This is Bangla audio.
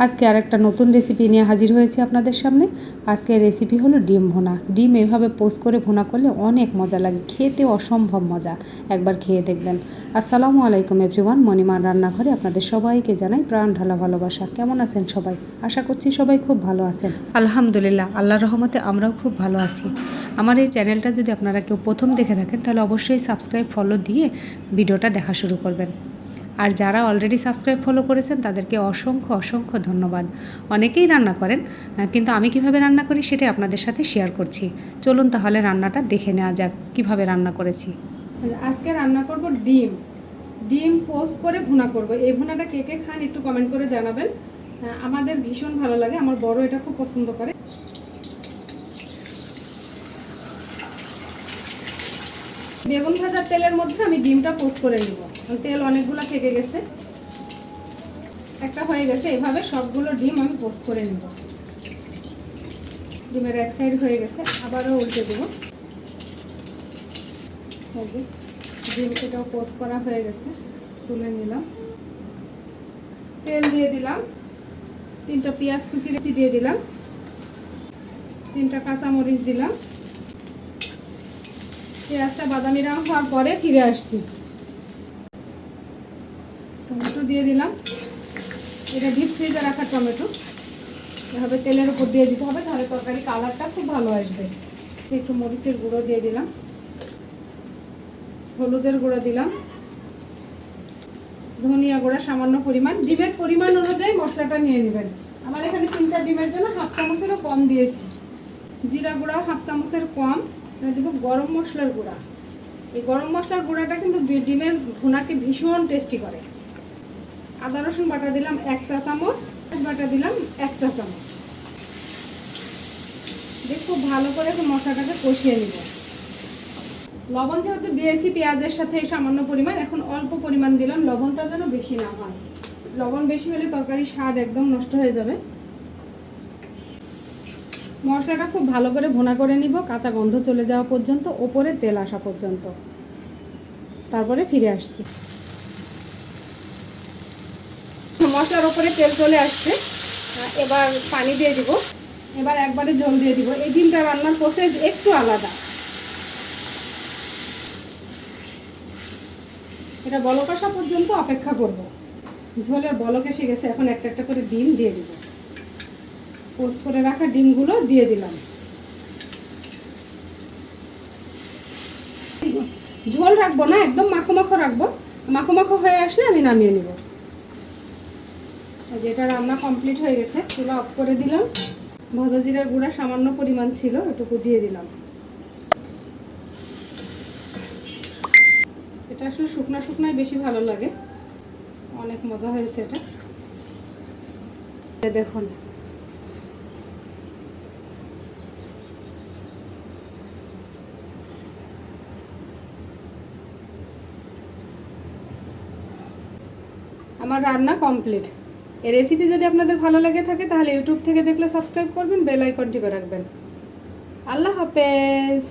আজকে আরেকটা নতুন রেসিপি নিয়ে হাজির হয়েছি আপনাদের সামনে। আজকের রেসিপি হলো ডিম ভুনা। ডিম এভাবে পোস্ট করে ভুনা করলে অনেক মজা লাগে, খেতে অসম্ভব মজা, একবার খেয়ে দেখবেন। আসসালামু আলাইকুম এভরিওয়ান, মণিমার রান্নাঘরে আপনাদের সবাইকে জানাই প্রাণ ঢালা ভালোবাসা। কেমন আছেন সবাই? আশা করছি সবাই খুব ভালো আছেন। আলহামদুলিল্লাহ, আল্লাহর রহমতে আমরাও খুব ভালো আছি। আমার এই চ্যানেলটা যদি আপনারা কেউ প্রথম দেখে থাকেন তাহলে অবশ্যই সাবস্ক্রাইব ফলো দিয়ে ভিডিওটা দেখা শুরু করবেন। আর যারা অলরেডি সাবস্ক্রাইব ফলো করেছেন তাদেরকে অসংখ্য অসংখ্য ধন্যবাদ। অনেকেই রান্না করেন, কিন্তু আমি কিভাবে রান্না করি সেটাই আপনাদের সাথে শেয়ার করছি। চলুন তাহলে রান্নাটা দেখে নেওয়া যাক কিভাবে রান্না করেছি। আজকে রান্না করব ডিম ডিম পোস্ট করে ভুনা করব। এই ভুনাটা কে কে খান একটু কমেন্ট করে জানাবেন। আমাদের ভীষণ ভালো লাগে, আমার বড় এটা খুব পছন্দ করে। বেগুন ভাজার তেলের মধ্যে আমি ডিমটা পোস্ট করে নিব। তেল অনেকগুলো থেকে গেছে, একটা হয়ে গেছে। এভাবে সবগুলো ডিম আমি পোস্ট করে নিব। ডিমের এক সাইড হয়ে গেছে, আবারও উল্টে দেব। ডিমটাও পোস্ট করা হয়ে গেছে, তুলে নিলাম। তেল দিয়ে দিলাম, 3টা পেঁয়াজ কুচি দিয়ে দিলাম, 3টা কাঁচামরিচ দিলাম। পেঁয়াজটা বাদামি রং হওয়ার পরে ফিরে আসছি। টমেটো দিয়ে দিলাম, এটা ডিপ ফ্রিজে রাখা টমেটো। এভাবে তেলের উপর দিয়ে দিতে হবে, তাহলে তরকারি কালারটা খুব ভালো আসবে। একটু মরিচের গুঁড়ো দিয়ে দিলাম, হলুদের গুঁড়ো দিলাম, ধনিয়া গুঁড়া সামান্য পরিমাণ। ডিমের পরিমাণ অনুযায়ী মশলাটা নিয়ে নেবেন। আমার এখানে 3টা ডিমের জন্য হাফ চামচেরও কম দিয়েছি। জিরা গুঁড়া হাফ চামচের কম দিব। গরম মশলার গুঁড়া, এই গরম মশলার গুঁড়াটা কিন্তু ডিমের ভুনাকে ভীষণ টেস্টি করে। আদা রসুন বাটা দিলাম 1 চা চামচ, বাটা দিলাম 1 চা চামচ। দিয়ে খুব ভালো করে মশলাটাকে কষিয়ে নিব। লবণ যেহেতু দিয়েছি পেঁয়াজের সাথে সামান্য পরিমাণ, এখন অল্প পরিমাণ দিলাম। লবণটা যেন বেশি না হয়, লবণ বেশি হলে তরকারির স্বাদ একদম নষ্ট হয়ে যাবে। মশলাটা খুব ভালো করে ভুনা করে নিব, কাঁচা গন্ধ চলে যাওয়া পর্যন্ত, ওপরে তেল আসা পর্যন্ত। তারপরে ফিরে আসছি। মশলার ওপরে তেল চলে আসছে, এবার পানি দিয়ে দিব। এবার একবারে জল দিয়ে দিব। এই ডিমটা রান্নার প্রসেস একটু আলাদা। এটা বলক আসা পর্যন্ত অপেক্ষা করব। ঝোলের বলক এসে গেছে, এখন একটা একটা করে ডিম দিয়ে দিব। পোস্ট করে রাখা ডিমগুলো দিয়ে দিলাম। ঝোল রাখবো না, একদম মাখো মাখো রাখবো। মাখো মাখো হয়ে আসলে আমি নামিয়ে নিব। যেটা রান্না কমপ্লিট হয়ে গেছে, চুলা অফ করে দিলাম। ভাজা জিরার গুঁড়া সামান্য পরিমাণ ছিল, এটুকু দিয়ে দিলাম। এটা আসলে শুকনা শুকনাই বেশি ভালো লাগে, অনেক মজা হয়েছে এটা। দেখুন আমার রান্না কমপ্লিট। এই রেসিপি যদি আপনাদের ভালো লেগে থাকে তাহলে ইউটিউব থেকে দেখলে সাবস্ক্রাইব করবেন, বেল আইকন টিপে রাখবেন। আল্লাহ হাফেজ।